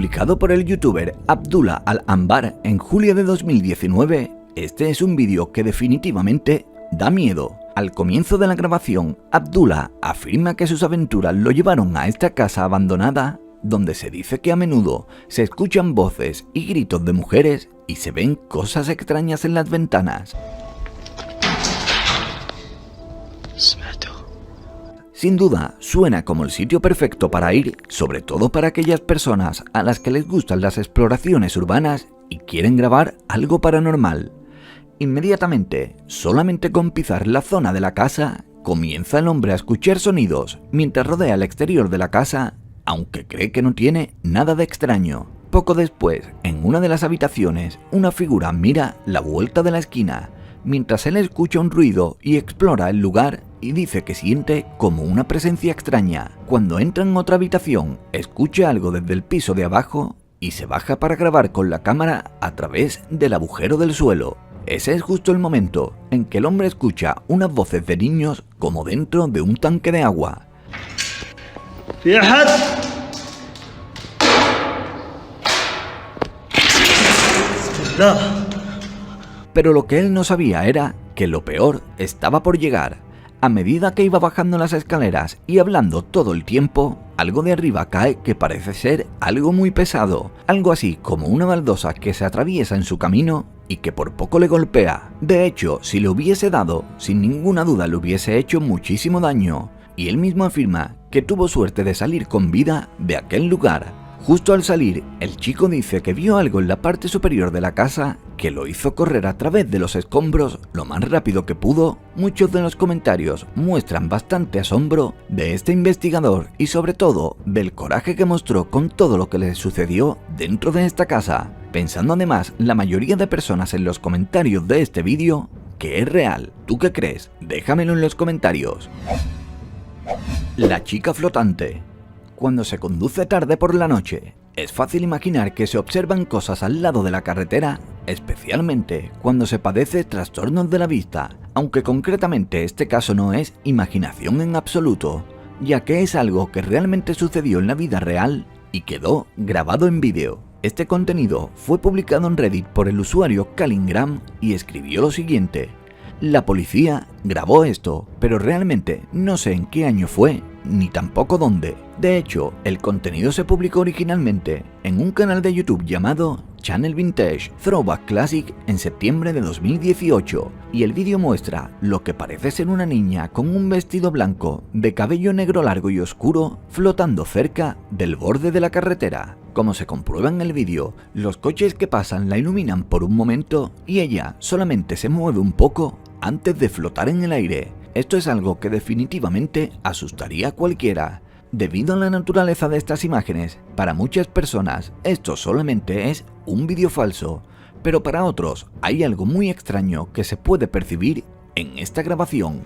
Publicado por el youtuber Abdullah Al-Anbar en julio de 2019, este es un vídeo que definitivamente da miedo. Al comienzo de la grabación, Abdullah afirma que sus aventuras lo llevaron a esta casa abandonada, donde se dice que a menudo se escuchan voces y gritos de mujeres y se ven cosas extrañas en las ventanas. Sin duda, suena como el sitio perfecto para ir, sobre todo para aquellas personas a las que les gustan las exploraciones urbanas y quieren grabar algo paranormal. Inmediatamente, solamente con pisar la zona de la casa, comienza el hombre a escuchar sonidos mientras rodea el exterior de la casa, aunque cree que no tiene nada de extraño. Poco después, en una de las habitaciones, una figura mira la vuelta de la esquina, mientras él escucha un ruido y explora el lugar y dice que siente como una presencia extraña. Cuando entra en otra habitación, escucha algo desde el piso de abajo y se baja para grabar con la cámara a través del agujero del suelo. Ese es justo el momento en que el hombre escucha unas voces de niños como dentro de un tanque de agua. Pero lo que él no sabía era que lo peor estaba por llegar. A medida que iba bajando las escaleras y hablando todo el tiempo, algo de arriba cae que parece ser algo muy pesado, algo así como una baldosa que se atraviesa en su camino y que por poco le golpea. De hecho, si le hubiese dado, sin ninguna duda le hubiese hecho muchísimo daño, y él mismo afirma que tuvo suerte de salir con vida de aquel lugar. Justo al salir, el chico dice que vio algo en la parte superior de la casa que lo hizo correr a través de los escombros lo más rápido que pudo. Muchos de los comentarios muestran bastante asombro de este investigador y sobre todo del coraje que mostró con todo lo que le sucedió dentro de esta casa, pensando además la mayoría de personas en los comentarios de este vídeo que es real. ¿Tú qué crees? Déjamelo en los comentarios. La chica flotante. Cuando se conduce tarde por la noche, es fácil imaginar que se observan cosas al lado de la carretera, especialmente cuando se padece trastornos de la vista, aunque concretamente este caso no es imaginación en absoluto, ya que es algo que realmente sucedió en la vida real y quedó grabado en vídeo. Este contenido fue publicado en Reddit por el usuario Kalingram y escribió lo siguiente: la policía grabó esto, pero realmente no sé en qué año fue, ni tampoco dónde. De hecho, el contenido se publicó originalmente en un canal de YouTube llamado Channel Vintage Throwback Classic en septiembre de 2018, y el vídeo muestra lo que parece ser una niña con un vestido blanco de cabello negro largo y oscuro flotando cerca del borde de la carretera. Como se comprueba en el vídeo, los coches que pasan la iluminan por un momento y ella solamente se mueve un poco antes de flotar en el aire. Esto es algo que definitivamente asustaría a cualquiera. Debido a la naturaleza de estas imágenes, para muchas personas esto solamente es un vídeo falso, pero para otros hay algo muy extraño que se puede percibir en esta grabación.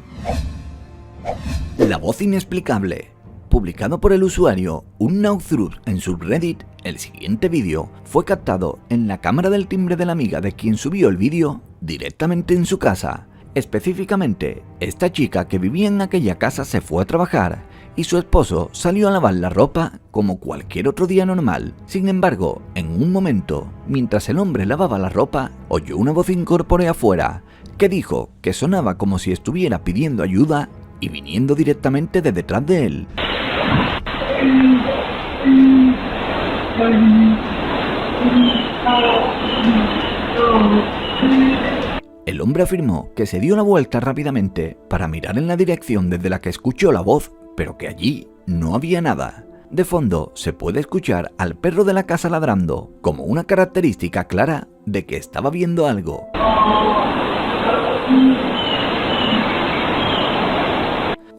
La voz inexplicable. Publicado por el usuario Unknowthruth en subreddit, el siguiente vídeo fue captado en la cámara del timbre de la amiga de quien subió el vídeo directamente en su casa. Específicamente, esta chica que vivía en aquella casa se fue a trabajar y su esposo salió a lavar la ropa como cualquier otro día normal. Sin embargo, en un momento, mientras el hombre lavaba la ropa, oyó una voz incorpórea afuera que dijo que sonaba como si estuviera pidiendo ayuda y viniendo directamente de detrás de él. El hombre afirmó que se dio la vuelta rápidamente para mirar en la dirección desde la que escuchó la voz, pero que allí no había nada. De fondo se puede escuchar al perro de la casa ladrando, como una característica clara de que estaba viendo algo.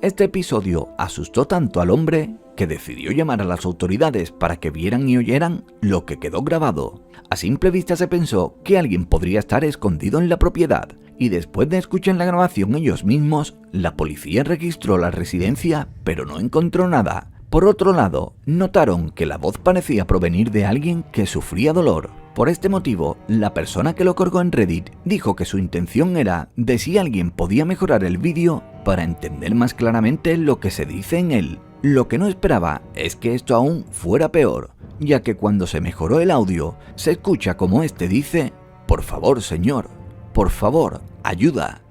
Este episodio asustó tanto al hombre que decidió llamar a las autoridades para que vieran y oyeran lo que quedó grabado. A simple vista se pensó que alguien podría estar escondido en la propiedad, y después de escuchar la grabación ellos mismos, la policía registró la residencia, pero no encontró nada. Por otro lado, notaron que la voz parecía provenir de alguien que sufría dolor. Por este motivo, la persona que lo colgó en Reddit dijo que su intención era de si alguien podía mejorar el vídeo para entender más claramente lo que se dice en él. Lo que no esperaba es que esto aún fuera peor. ya que cuando se mejoró el audio, se escucha como este dice: «Por favor, señor, por favor, ayuda».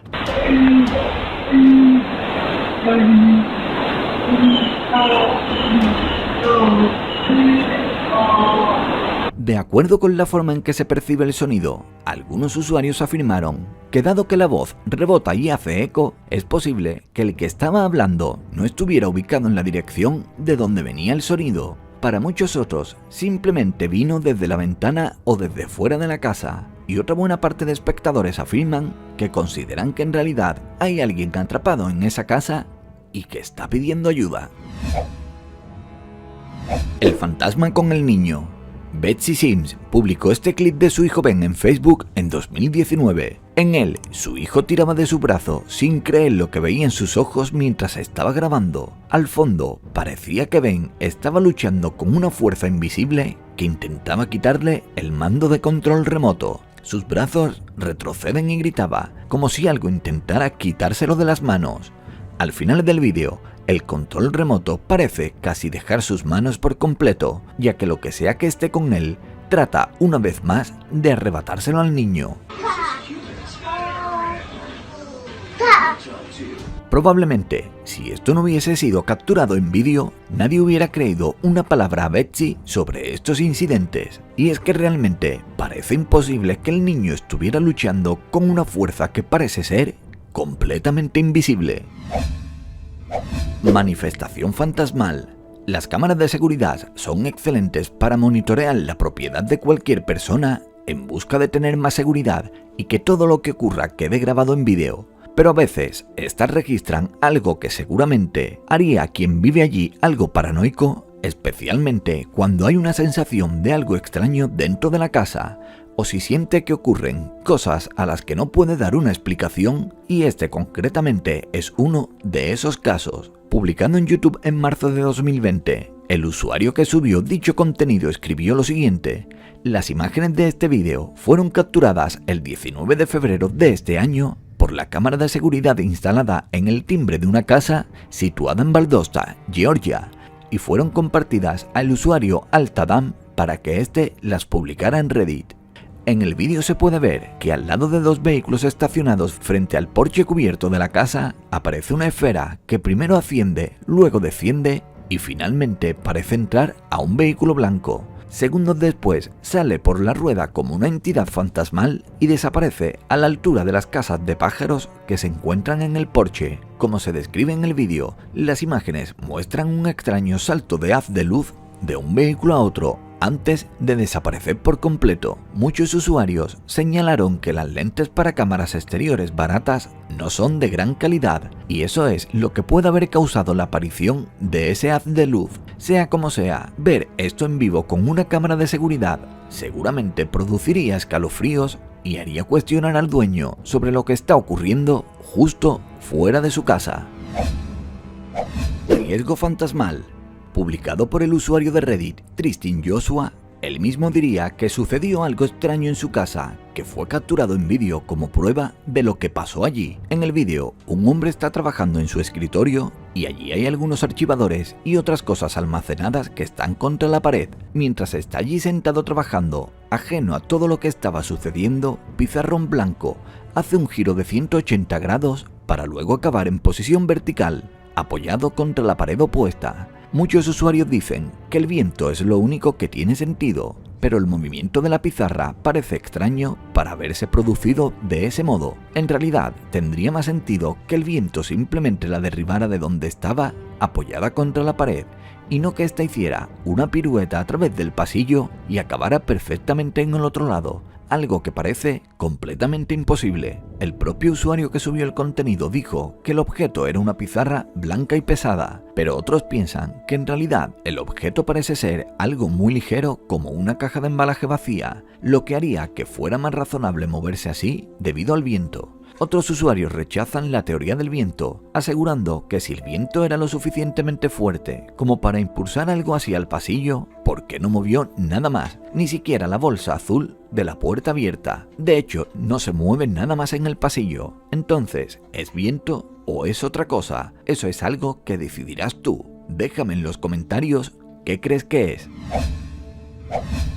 De acuerdo con la forma en que se percibe el sonido, algunos usuarios afirmaron que dado que la voz rebota y hace eco, es posible que el que estaba hablando no estuviera ubicado en la dirección de donde venía el sonido. Para muchos otros, simplemente vino desde la ventana o desde fuera de la casa, y otra buena parte de espectadores afirman que consideran que en realidad hay alguien atrapado en esa casa y que está pidiendo ayuda. El fantasma con el niño. Betsy Sims publicó este clip de su hijo Ben en Facebook en 2019. En él, su hijo tiraba de su brazo sin creer lo que veía en sus ojos mientras estaba grabando. Al fondo, parecía que Ben estaba luchando con una fuerza invisible que intentaba quitarle el mando de control remoto. Sus brazos retroceden y gritaba, como si algo intentara quitárselo de las manos. Al final del vídeo, el control remoto parece casi dejar sus manos por completo, ya que lo que sea que esté con él, trata una vez más de arrebatárselo al niño. Probablemente, si esto no hubiese sido capturado en vídeo, nadie hubiera creído una palabra a Betsy sobre estos incidentes. Y es que realmente parece imposible que el niño estuviera luchando con una fuerza que parece ser completamente invisible. Manifestación fantasmal. Las cámaras de seguridad son excelentes para monitorear la propiedad de cualquier persona en busca de tener más seguridad y que todo lo que ocurra quede grabado en vídeo. Pero a veces, estas registran algo que seguramente haría a quien vive allí algo paranoico, especialmente cuando hay una sensación de algo extraño dentro de la casa, o si siente que ocurren cosas a las que no puede dar una explicación, y este concretamente es uno de esos casos. Publicando en YouTube en marzo de 2020, el usuario que subió dicho contenido escribió lo siguiente: las imágenes de este vídeo fueron capturadas el 19 de febrero de este año por la cámara de seguridad instalada en el timbre de una casa situada en Valdosta, Georgia, y fueron compartidas al usuario Altadam para que éste las publicara en Reddit. En el vídeo se puede ver que al lado de dos vehículos estacionados frente al porche cubierto de la casa aparece una esfera que primero asciende, luego desciende y finalmente parece entrar a un vehículo blanco. Segundos después sale por la rueda como una entidad fantasmal y desaparece a la altura de las casas de pájaros que se encuentran en el porche. Como se describe en el vídeo, las imágenes muestran un extraño salto de haz de luz de un vehículo a otro antes de desaparecer por completo. Muchos usuarios señalaron que las lentes para cámaras exteriores baratas no son de gran calidad, y eso es lo que puede haber causado la aparición de ese haz de luz. Sea como sea, ver esto en vivo con una cámara de seguridad seguramente produciría escalofríos y haría cuestionar al dueño sobre lo que está ocurriendo justo fuera de su casa. Riesgo fantasmal. Publicado por el usuario de Reddit Tristan Joshua, él mismo diría que sucedió algo extraño en su casa, que fue capturado en vídeo como prueba de lo que pasó allí. En el vídeo, un hombre está trabajando en su escritorio y allí hay algunos archivadores y otras cosas almacenadas que están contra la pared. Mientras está allí sentado trabajando, ajeno a todo lo que estaba sucediendo, Pizarrón Blanco hace un giro de 180 grados para luego acabar en posición vertical, apoyado contra la pared opuesta. Muchos usuarios dicen que el viento es lo único que tiene sentido, pero el movimiento de la pizarra parece extraño para haberse producido de ese modo. En realidad, tendría más sentido que el viento simplemente la derribara de donde estaba, apoyada contra la pared, y no que ésta hiciera una pirueta a través del pasillo y acabara perfectamente en el otro lado, algo que parece completamente imposible. El propio usuario que subió el contenido dijo que el objeto era una pizarra blanca y pesada, pero otros piensan que en realidad el objeto parece ser algo muy ligero como una caja de embalaje vacía, lo que haría que fuera más razonable moverse así debido al viento. Otros usuarios rechazan la teoría del viento, asegurando que si el viento era lo suficientemente fuerte como para impulsar algo hacia el pasillo, ¿por qué no movió nada más? Ni siquiera la bolsa azul de la puerta abierta. De hecho, no se mueve nada más en el pasillo. Entonces, ¿es viento o es otra cosa? Eso es algo que decidirás tú. Déjame en los comentarios qué crees que es.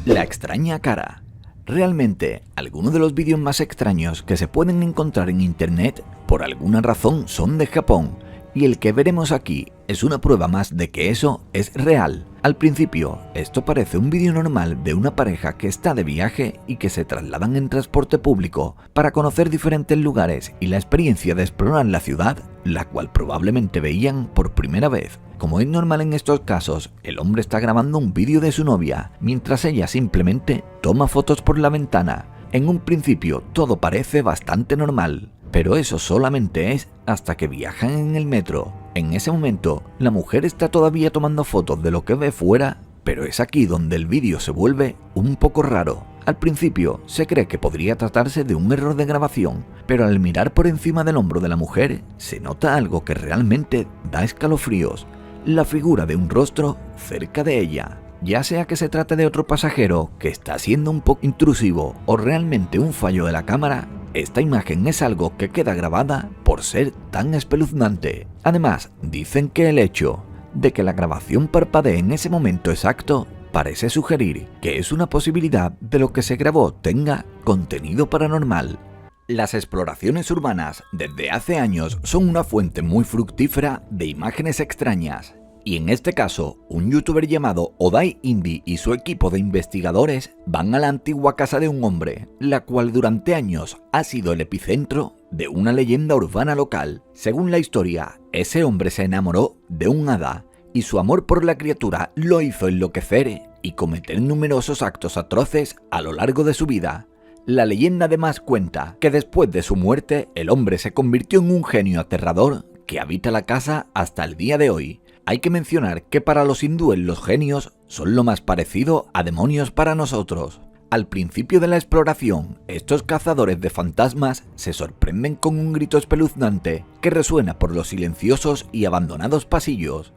La extraña cara. Realmente, algunos de los vídeos más extraños que se pueden encontrar en internet, por alguna razón son de Japón, y el que veremos aquí es una prueba más de que eso es real. Al principio, esto parece un vídeo normal de una pareja que está de viaje y que se trasladan en transporte público para conocer diferentes lugares y la experiencia de explorar la ciudad, la cual probablemente veían por primera vez. Como es normal en estos casos, el hombre está grabando un vídeo de su novia, mientras ella simplemente toma fotos por la ventana. En un principio todo parece bastante normal, pero eso solamente es hasta que viajan en el metro. En ese momento, la mujer está todavía tomando fotos de lo que ve fuera, pero es aquí donde el vídeo se vuelve un poco raro. Al principio se cree que podría tratarse de un error de grabación, pero al mirar por encima del hombro de la mujer, se nota algo que realmente da escalofríos: la figura de un rostro cerca de ella. Ya sea que se trate de otro pasajero que está siendo un poco intrusivo o realmente un fallo de la cámara, esta imagen es algo que queda grabada por ser tan espeluznante. Además, dicen que el hecho de que la grabación parpadee en ese momento exacto parece sugerir que es una posibilidad de lo que se grabó tenga contenido paranormal. Las exploraciones urbanas desde hace años son una fuente muy fructífera de imágenes extrañas. Y en este caso, un youtuber llamado Odai Indie y su equipo de investigadores van a la antigua casa de un hombre, la cual durante años ha sido el epicentro de una leyenda urbana local. Según la historia, ese hombre se enamoró de un hada y su amor por la criatura lo hizo enloquecer y cometer numerosos actos atroces a lo largo de su vida. La leyenda además cuenta que después de su muerte, el hombre se convirtió en un genio aterrador que habita la casa hasta el día de hoy. Hay que mencionar que para los hindúes los genios son lo más parecido a demonios para nosotros. Al principio de la exploración, estos cazadores de fantasmas se sorprenden con un grito espeluznante que resuena por los silenciosos y abandonados pasillos.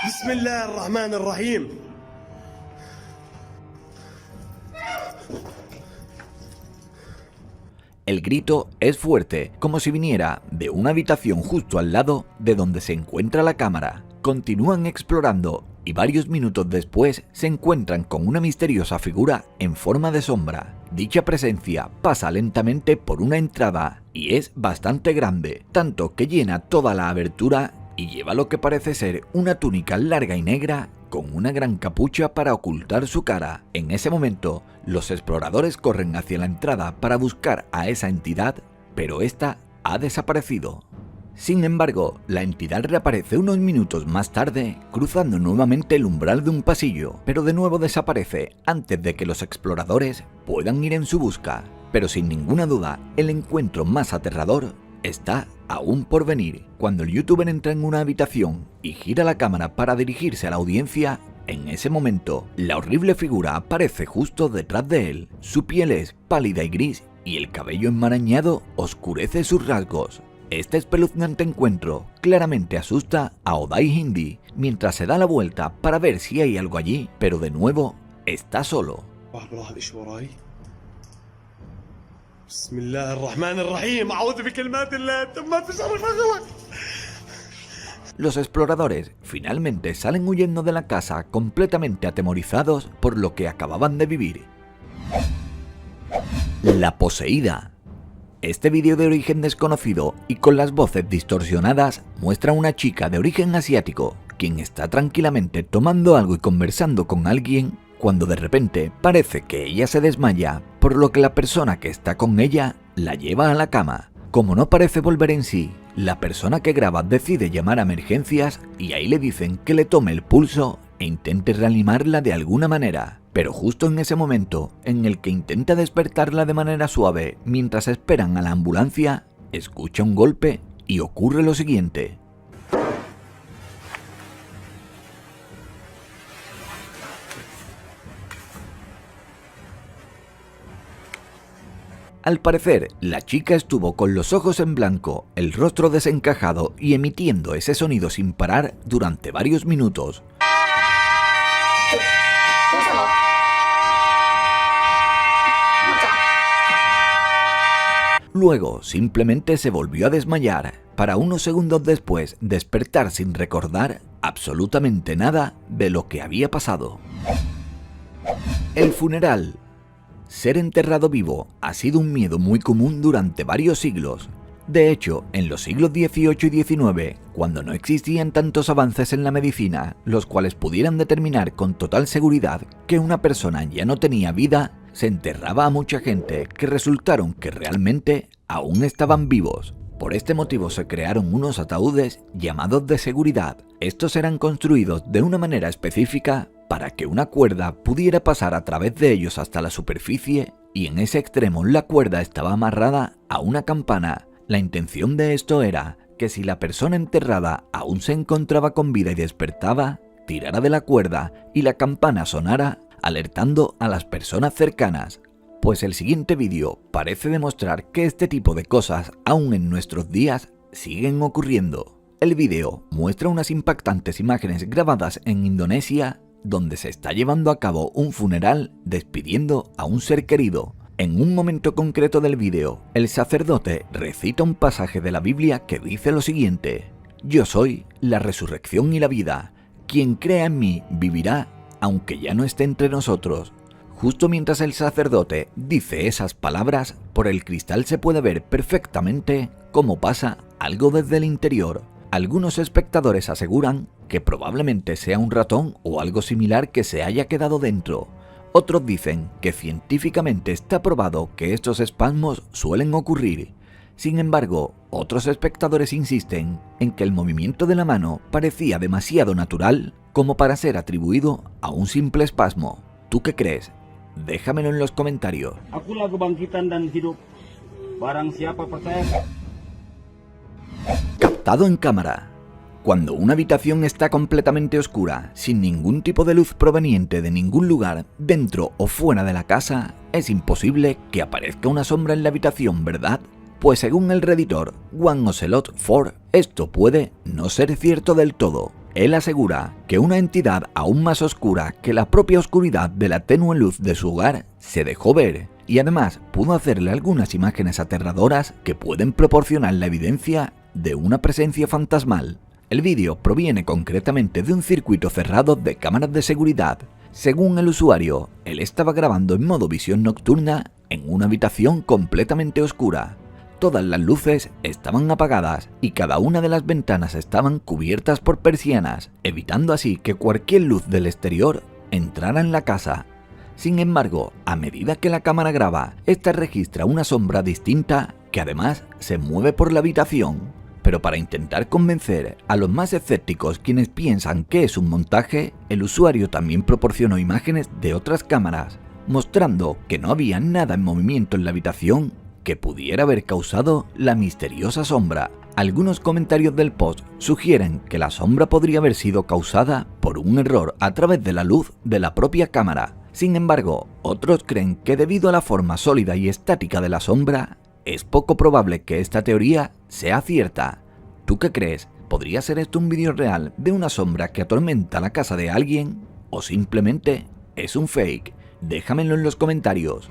Bismillahirrahmanirrahim. El grito es fuerte, como si viniera de una habitación justo al lado de donde se encuentra la cámara. Continúan explorando y varios minutos después se encuentran con una misteriosa figura en forma de sombra. Dicha presencia pasa lentamente por una entrada y es bastante grande, tanto que llena toda la abertura y lleva lo que parece ser una túnica larga y negra con una gran capucha para ocultar su cara. En ese momento, los exploradores corren hacia la entrada para buscar a esa entidad, pero esta ha desaparecido. Sin embargo, la entidad reaparece unos minutos más tarde, cruzando nuevamente el umbral de un pasillo, pero de nuevo desaparece antes de que los exploradores puedan ir en su busca. Pero sin ninguna duda, el encuentro más aterrador está aún por venir. Cuando el youtuber entra en una habitación y gira la cámara para dirigirse a la audiencia, en ese momento, la horrible figura aparece justo detrás de él. Su piel es pálida y gris y el cabello enmarañado oscurece sus rasgos. Este espeluznante encuentro claramente asusta a Odai Indie mientras se da la vuelta para ver si hay algo allí, pero de nuevo está solo. Los exploradores finalmente salen huyendo de la casa completamente atemorizados por lo que acababan de vivir. La poseída. Este vídeo de origen desconocido y con las voces distorsionadas muestra a una chica de origen asiático, quien está tranquilamente tomando algo y conversando con alguien, cuando de repente parece que ella se desmaya, por lo que la persona que está con ella la lleva a la cama. Como no parece volver en sí, la persona que graba decide llamar a emergencias y ahí le dicen que le tome el pulso e intente reanimarla de alguna manera. Pero justo en ese momento en el que intenta despertarla de manera suave mientras esperan a la ambulancia, escucha un golpe y ocurre lo siguiente. Al parecer, la chica estuvo con los ojos en blanco, el rostro desencajado y emitiendo ese sonido sin parar durante varios minutos. Luego simplemente se volvió a desmayar, para unos segundos después despertar sin recordar absolutamente nada de lo que había pasado. El funeral. Ser enterrado vivo ha sido un miedo muy común durante varios siglos. De hecho, en los siglos XVIII y XIX, cuando no existían tantos avances en la medicina, los cuales pudieran determinar con total seguridad que una persona ya no tenía vida, se enterraba a mucha gente que resultaron que realmente aún estaban vivos. Por este motivo se crearon unos ataúdes llamados de seguridad. Estos eran construidos de una manera específica para que una cuerda pudiera pasar a través de ellos hasta la superficie, y en ese extremo la cuerda estaba amarrada a una campana. La intención de esto era que si la persona enterrada aún se encontraba con vida y despertaba, tirara de la cuerda y la campana sonara, alertando a las personas cercanas. Pues el siguiente vídeo parece demostrar que este tipo de cosas aún en nuestros días siguen ocurriendo. El vídeo muestra unas impactantes imágenes grabadas en Indonesia, donde se está llevando a cabo un funeral despidiendo a un ser querido. En un momento concreto del vídeo, el sacerdote recita un pasaje de la Biblia que dice lo siguiente: «Yo soy la resurrección y la vida. Quien crea en mí vivirá, aunque ya no esté entre nosotros». Justo mientras el sacerdote dice esas palabras, por el cristal se puede ver perfectamente cómo pasa algo desde el interior. Algunos espectadores aseguran que probablemente sea un ratón o algo similar que se haya quedado dentro. Otros dicen que científicamente está probado que estos espasmos suelen ocurrir. Sin embargo, otros espectadores insisten en que el movimiento de la mano parecía demasiado natural como para ser atribuido a un simple espasmo. ¿Tú qué crees? Déjamelo en los comentarios. Akulah kebangkitan dan hidup. Barang siapa percaya. Captado en cámara. Cuando una habitación está completamente oscura, sin ningún tipo de luz proveniente de ningún lugar, dentro o fuera de la casa, es imposible que aparezca una sombra en la habitación, ¿verdad? Pues según el redditor One Ocelot 4, esto puede no ser cierto del todo. Él asegura que una entidad aún más oscura que la propia oscuridad de la tenue luz de su hogar se dejó ver, y además pudo hacerle algunas imágenes aterradoras que pueden proporcionar la evidencia de una presencia fantasmal. El vídeo proviene concretamente de un circuito cerrado de cámaras de seguridad. Según el usuario, él estaba grabando en modo visión nocturna en una habitación completamente oscura. Todas las luces estaban apagadas y cada una de las ventanas estaban cubiertas por persianas, evitando así que cualquier luz del exterior entrara en la casa. Sin embargo, a medida que la cámara graba, esta registra una sombra distinta que además se mueve por la habitación. Pero para intentar convencer a los más escépticos quienes piensan que es un montaje, el usuario también proporcionó imágenes de otras cámaras, mostrando que no había nada en movimiento en la habitación que pudiera haber causado la misteriosa sombra. Algunos comentarios del post sugieren que la sombra podría haber sido causada por un error a través de la luz de la propia cámara. Sin embargo, otros creen que debido a la forma sólida y estática de la sombra, es poco probable que esta teoría sea cierta. ¿Tú qué crees? ¿Podría ser esto un vídeo real de una sombra que atormenta la casa de alguien? ¿O simplemente es un fake? Déjamelo en los comentarios.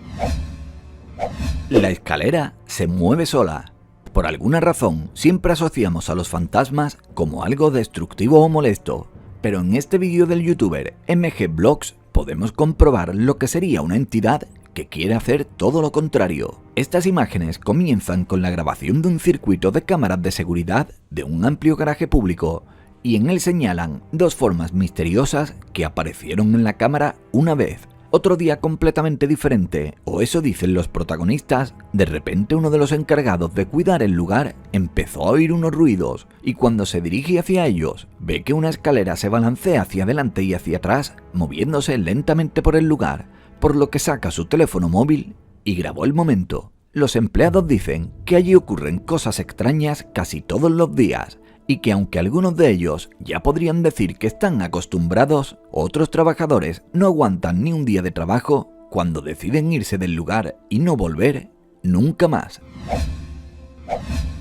La escalera se mueve sola. Por alguna razón, siempre asociamos a los fantasmas como algo destructivo o molesto, pero en este vídeo del youtuber MG Vlogs podemos comprobar lo que sería una entidad que quiere hacer todo lo contrario. Estas imágenes comienzan con la grabación de un circuito de cámaras de seguridad de un amplio garaje público, y en él señalan dos formas misteriosas que aparecieron en la cámara una vez. Otro día completamente diferente, o eso dicen los protagonistas, de repente uno de los encargados de cuidar el lugar empezó a oír unos ruidos, y cuando se dirige hacia ellos, ve que una escalera se balancea hacia adelante y hacia atrás, moviéndose lentamente por el lugar, por lo que saca su teléfono móvil y grabó el momento. Los empleados dicen que allí ocurren cosas extrañas casi todos los días, y que aunque algunos de ellos ya podrían decir que están acostumbrados, otros trabajadores no aguantan ni un día de trabajo cuando deciden irse del lugar y no volver nunca más.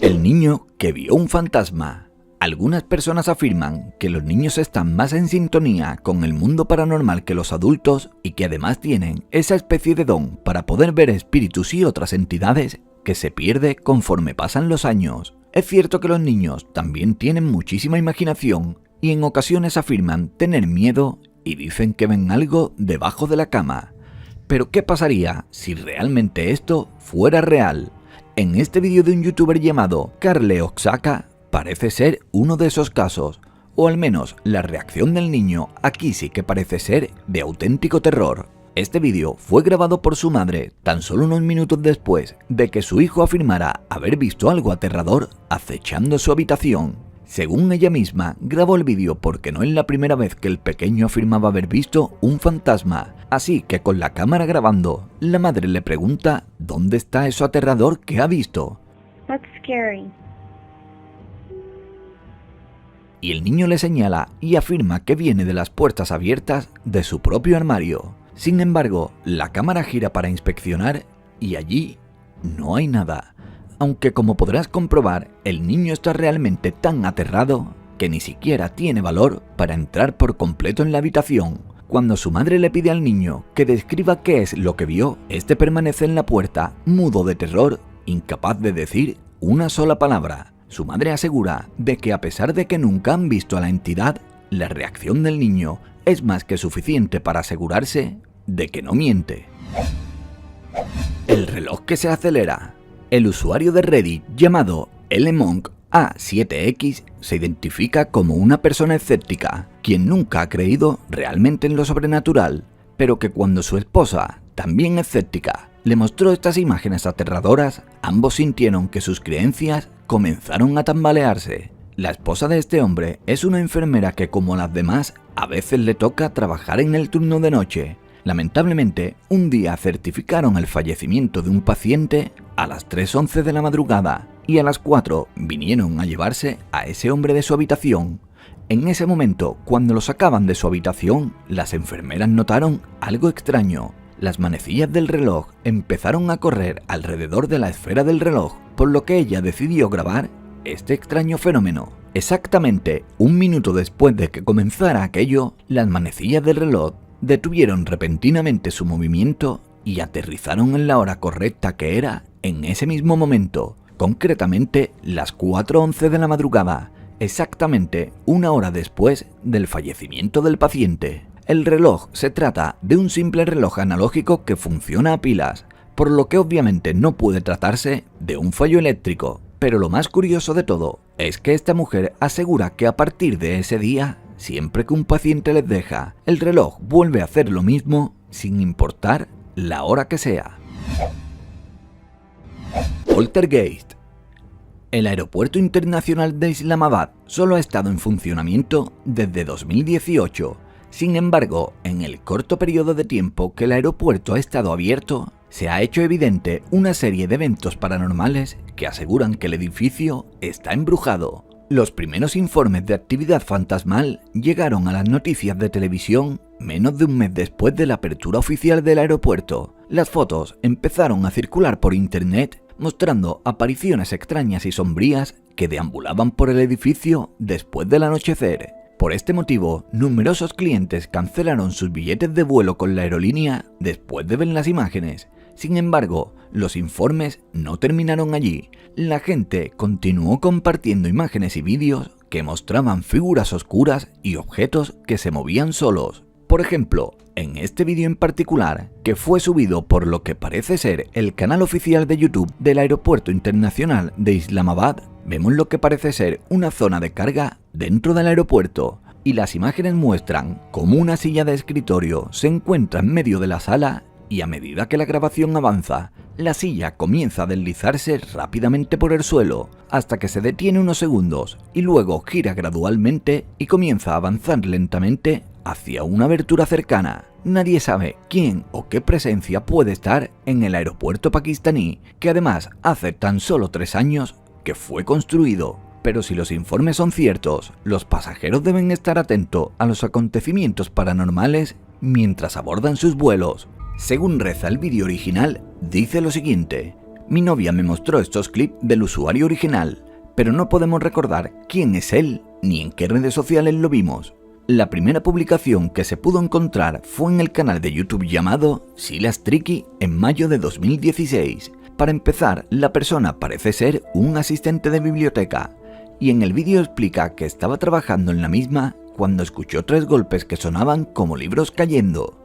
El niño que vio un fantasma. Algunas personas afirman que los niños están más en sintonía con el mundo paranormal que los adultos y que además tienen esa especie de don para poder ver espíritus y otras entidades que se pierde conforme pasan los años. Es cierto que los niños también tienen muchísima imaginación y en ocasiones afirman tener miedo y dicen que ven algo debajo de la cama. Pero ¿qué pasaría si realmente esto fuera real? En este vídeo de un youtuber llamado Carle Oxaka parece ser uno de esos casos, o al menos la reacción del niño aquí sí que parece ser de auténtico terror. Este vídeo fue grabado por su madre tan solo unos minutos después de que su hijo afirmara haber visto algo aterrador acechando su habitación. Según ella misma, grabó el vídeo porque no es la primera vez que el pequeño afirmaba haber visto un fantasma, así que con la cámara grabando, la madre le pregunta dónde está eso aterrador que ha visto. What's scary? Y el niño le señala y afirma que viene de las puertas abiertas de su propio armario. Sin embargo, la cámara gira para inspeccionar y allí no hay nada. Aunque como podrás comprobar, el niño está realmente tan aterrado que ni siquiera tiene valor para entrar por completo en la habitación. Cuando su madre le pide al niño que describa qué es lo que vio, este permanece en la puerta, mudo de terror, incapaz de decir una sola palabra. Su madre asegura de que a pesar de que nunca han visto a la entidad, la reacción del niño es más que suficiente para asegurarse de que no miente. El reloj que se acelera. El usuario de Reddit llamado Lmonk A7X se identifica como una persona escéptica, quien nunca ha creído realmente en lo sobrenatural, pero que cuando su esposa, también escéptica, le mostró estas imágenes aterradoras, ambos sintieron que sus creencias comenzaron a tambalearse. La esposa de este hombre es una enfermera que, como las demás, a veces le toca trabajar en el turno de noche. Lamentablemente, un día certificaron el fallecimiento de un paciente a las 3:11 de la madrugada y a las 4 vinieron a llevarse a ese hombre de su habitación. En ese momento, cuando lo sacaban de su habitación, las enfermeras notaron algo extraño. Las manecillas del reloj empezaron a correr alrededor de la esfera del reloj, por lo que ella decidió grabar este extraño fenómeno. Exactamente un minuto después de que comenzara aquello, las manecillas del reloj detuvieron repentinamente su movimiento y aterrizaron en la hora correcta, que era en ese mismo momento, concretamente las 4:11 de la madrugada, exactamente una hora después del fallecimiento del paciente. El reloj se trata de un simple reloj analógico que funciona a pilas, por lo que obviamente no puede tratarse de un fallo eléctrico, pero lo más curioso de todo es que esta mujer asegura que a partir de ese día, siempre que un paciente les deja, el reloj vuelve a hacer lo mismo sin importar la hora que sea. Poltergeist. El aeropuerto internacional de Islamabad solo ha estado en funcionamiento desde 2018. Sin embargo, en el corto periodo de tiempo que el aeropuerto ha estado abierto, se ha hecho evidente una serie de eventos paranormales que aseguran que el edificio está embrujado. Los primeros informes de actividad fantasmal llegaron a las noticias de televisión menos de un mes después de la apertura oficial del aeropuerto. Las fotos empezaron a circular por internet mostrando apariciones extrañas y sombrías que deambulaban por el edificio después del anochecer. Por este motivo, numerosos clientes cancelaron sus billetes de vuelo con la aerolínea después de ver las imágenes. Sin embargo, los informes no terminaron allí. La gente continuó compartiendo imágenes y vídeos que mostraban figuras oscuras y objetos que se movían solos. Por ejemplo, en este vídeo en particular, que fue subido por lo que parece ser el canal oficial de YouTube del Aeropuerto Internacional de Islamabad, vemos lo que parece ser una zona de carga dentro del aeropuerto, y las imágenes muestran cómo una silla de escritorio se encuentra en medio de la sala y a medida que la grabación avanza, la silla comienza a deslizarse rápidamente por el suelo hasta que se detiene unos segundos y luego gira gradualmente y comienza a avanzar lentamente hacia una abertura cercana. Nadie sabe quién o qué presencia puede estar en el aeropuerto pakistaní, que además hace tan solo 3 años que fue construido. Pero si los informes son ciertos, los pasajeros deben estar atentos a los acontecimientos paranormales mientras abordan sus vuelos. Según reza el vídeo original, dice lo siguiente: mi novia me mostró estos clips del usuario original, pero no podemos recordar quién es él ni en qué redes sociales lo vimos. La primera publicación que se pudo encontrar fue en el canal de YouTube llamado Silas Tricky en mayo de 2016. Para empezar, la persona parece ser un asistente de biblioteca, y en el vídeo explica que estaba trabajando en la misma cuando escuchó 3 golpes que sonaban como libros cayendo.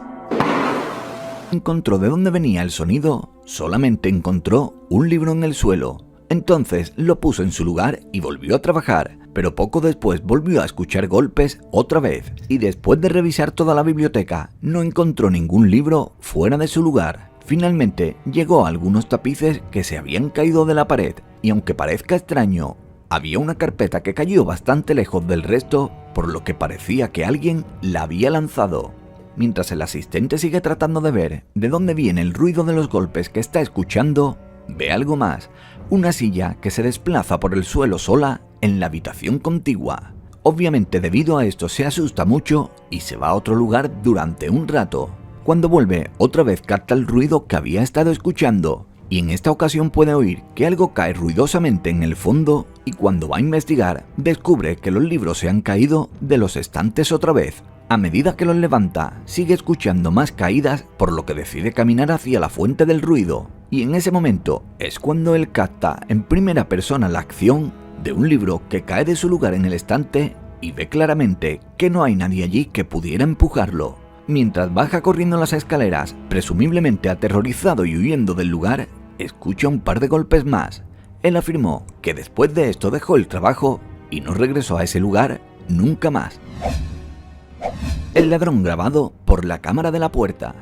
encontró de dónde venía el sonido, solamente encontró un libro en el suelo. Entonces lo puso en su lugar y volvió a trabajar, pero poco después volvió a escuchar golpes otra vez, y después de revisar toda la biblioteca, no encontró ningún libro fuera de su lugar. Finalmente llegó a algunos tapices que se habían caído de la pared, y aunque parezca extraño, había una carpeta que cayó bastante lejos del resto, por lo que parecía que alguien la había lanzado. Mientras el asistente sigue tratando de ver de dónde viene el ruido de los golpes que está escuchando, ve algo más, una silla que se desplaza por el suelo sola en la habitación contigua. Obviamente debido a esto se asusta mucho y se va a otro lugar durante un rato. Cuando vuelve, otra vez capta el ruido que había estado escuchando, y en esta ocasión puede oír que algo cae ruidosamente en el fondo, y cuando va a investigar, descubre que los libros se han caído de los estantes otra vez. A medida que los levanta, sigue escuchando más caídas, por lo que decide caminar hacia la fuente del ruido, y en ese momento es cuando él capta en primera persona la acción de un libro que cae de su lugar en el estante y ve claramente que no hay nadie allí que pudiera empujarlo. Mientras baja corriendo las escaleras, presumiblemente aterrorizado y huyendo del lugar, escucha un par de golpes más. Él afirmó que después de esto dejó el trabajo y no regresó a ese lugar nunca más. El ladrón grabado por la cámara de la puerta.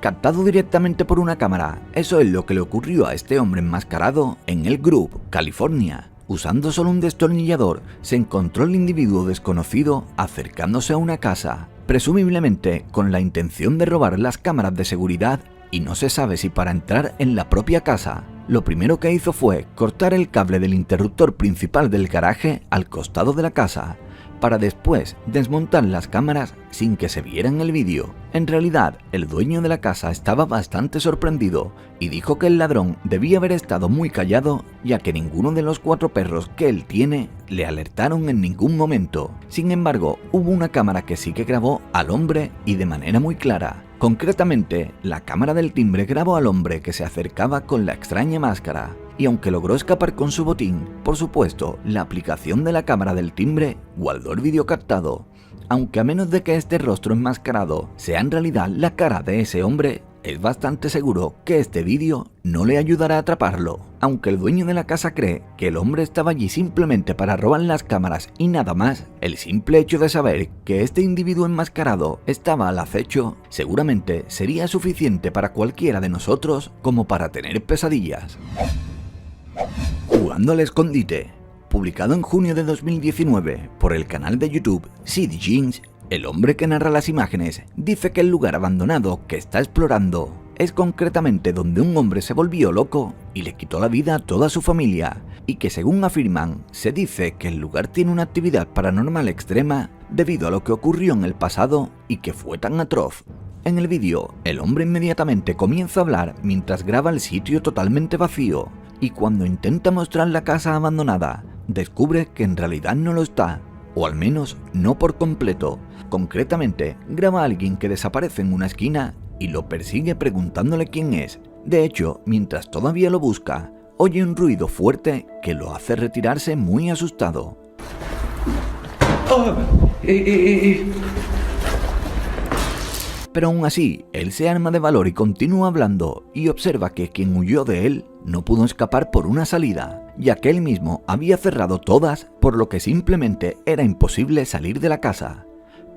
Captado directamente por una cámara, eso es lo que le ocurrió a este hombre enmascarado en Elk Grove, California. Usando solo un destornillador, se encontró el individuo desconocido acercándose a una casa, presumiblemente con la intención de robar las cámaras de seguridad, y no se sabe si para entrar en la propia casa. Lo primero que hizo fue cortar el cable del interruptor principal del garaje al costado de la casa, para después desmontar las cámaras sin que se viera en el vídeo. En realidad, el dueño de la casa estaba bastante sorprendido y dijo que el ladrón debía haber estado muy callado, ya que ninguno de los 4 perros que él tiene le alertaron en ningún momento. Sin embargo, hubo una cámara que sí que grabó al hombre y de manera muy clara. Concretamente, la cámara del timbre grabó al hombre que se acercaba con la extraña máscara, y aunque logró escapar con su botín, por supuesto, la aplicación de la cámara del timbre guardó el vídeo captado, aunque a menos de que este rostro enmascarado sea en realidad la cara de ese hombre, es bastante seguro que este vídeo no le ayudará a atraparlo. Aunque el dueño de la casa cree que el hombre estaba allí simplemente para robar las cámaras y nada más, el simple hecho de saber que este individuo enmascarado estaba al acecho seguramente sería suficiente para cualquiera de nosotros como para tener pesadillas. Jugando al escondite. Publicado en junio de 2019 por el canal de YouTube Sid Jeans, el hombre que narra las imágenes dice que el lugar abandonado que está explorando es concretamente donde un hombre se volvió loco y le quitó la vida a toda su familia, y que según afirman, se dice que el lugar tiene una actividad paranormal extrema debido a lo que ocurrió en el pasado y que fue tan atroz. En el vídeo, el hombre inmediatamente comienza a hablar mientras graba el sitio totalmente vacío, y cuando intenta mostrar la casa abandonada, descubre que en realidad no lo está, o al menos no por completo. Concretamente, graba a alguien que desaparece en una esquina y lo persigue preguntándole quién es. De hecho, mientras todavía lo busca, oye un ruido fuerte que lo hace retirarse muy asustado. Pero aún así, él se arma de valor y continúa hablando, y observa que quien huyó de él no pudo escapar por una salida, ya que él mismo había cerrado todas, por lo que simplemente era imposible salir de la casa.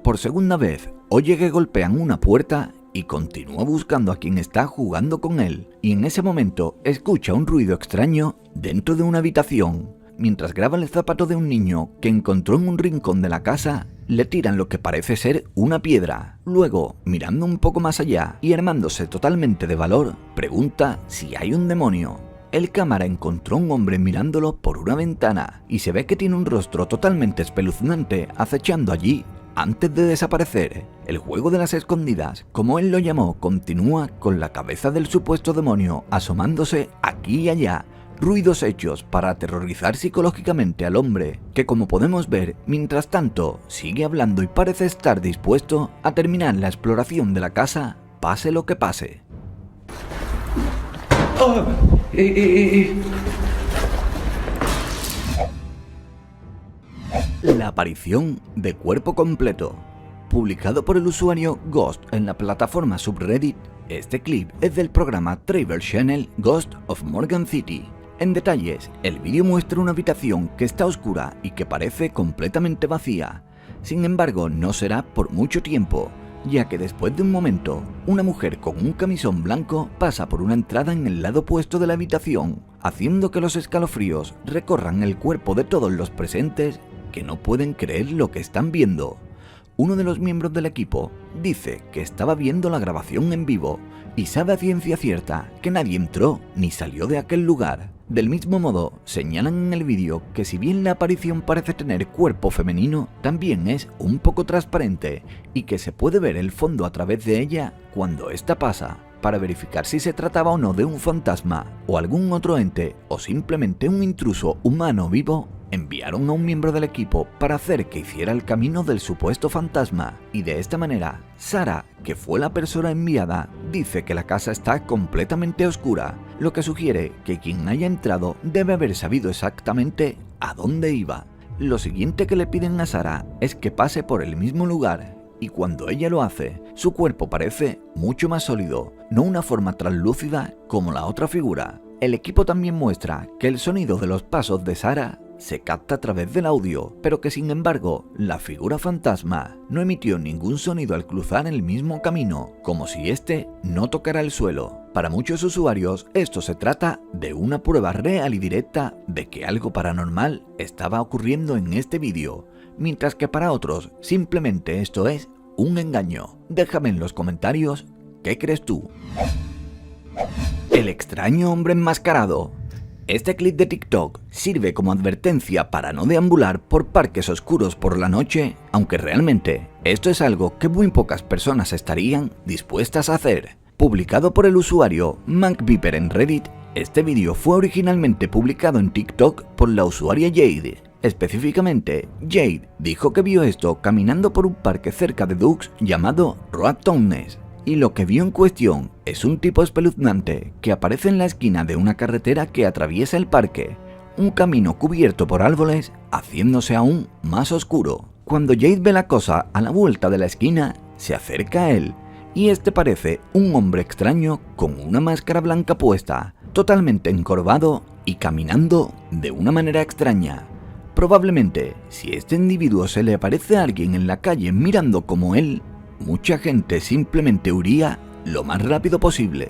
Por segunda vez, oye que golpean una puerta y continúa buscando a quien está jugando con él, y en ese momento escucha un ruido extraño dentro de una habitación. Mientras graba el zapato de un niño que encontró en un rincón de la casa, le tiran lo que parece ser una piedra. Luego, mirando un poco más allá y armándose totalmente de valor, pregunta si hay un demonio. El cámara encontró a un hombre mirándolo por una ventana y se ve que tiene un rostro totalmente espeluznante acechando allí antes de desaparecer. El juego de las escondidas, como él lo llamó, continúa con la cabeza del supuesto demonio asomándose aquí y allá. Ruidos hechos para aterrorizar psicológicamente al hombre, que como podemos ver, mientras tanto, sigue hablando y parece estar dispuesto a terminar la exploración de la casa, pase lo que pase. La aparición de cuerpo completo. Publicado por el usuario Ghost en la plataforma subreddit, Este clip es del programa Travel Channel Ghost of Morgan City. En detalles, el vídeo muestra una habitación que está oscura y que parece completamente vacía. Sin embargo, no será por mucho tiempo, ya que después de un momento, una mujer con un camisón blanco pasa por una entrada en el lado opuesto de la habitación, haciendo que los escalofríos recorran el cuerpo de todos los presentes que no pueden creer lo que están viendo. Uno de los miembros del equipo dice que estaba viendo la grabación en vivo y sabe a ciencia cierta que nadie entró ni salió de aquel lugar. Del mismo modo, señalan en el vídeo que si bien la aparición parece tener cuerpo femenino, también es un poco transparente y que se puede ver el fondo a través de ella cuando ésta pasa. Para verificar si se trataba o no de un fantasma o algún otro ente o simplemente un intruso humano vivo, enviaron a un miembro del equipo para hacer que hiciera el camino del supuesto fantasma, y de esta manera, Sarah, que fue la persona enviada, dice que la casa está completamente oscura, lo que sugiere que quien haya entrado debe haber sabido exactamente a dónde iba. Lo siguiente que le piden a Sarah es que pase por el mismo lugar, y cuando ella lo hace, su cuerpo parece mucho más sólido, no una forma translúcida como la otra figura. El equipo también muestra que el sonido de los pasos de Sarah se capta a través del audio, pero que sin embargo, la figura fantasma no emitió ningún sonido al cruzar el mismo camino, como si éste no tocara el suelo. Para muchos usuarios, esto se trata de una prueba real y directa de que algo paranormal estaba ocurriendo en este vídeo, mientras que para otros, simplemente esto es un engaño. Déjame en los comentarios qué crees tú. El extraño hombre enmascarado. Este clip de TikTok sirve como advertencia para no deambular por parques oscuros por la noche, aunque realmente esto es algo que muy pocas personas estarían dispuestas a hacer. Publicado por el usuario MacViper en Reddit, este vídeo fue originalmente publicado en TikTok por la usuaria Jade. Específicamente, Jade dijo que vio esto caminando por un parque cerca de Dux llamado Road Townes, y lo que vio en cuestión es un tipo espeluznante que aparece en la esquina de una carretera que atraviesa el parque, un camino cubierto por árboles haciéndose aún más oscuro. Cuando Jade ve la cosa a la vuelta de la esquina, se acerca a él, y este parece un hombre extraño con una máscara blanca puesta, totalmente encorvado y caminando de una manera extraña. Probablemente, si este individuo se le aparece a alguien en la calle mirando como él, mucha gente simplemente huiría lo más rápido posible.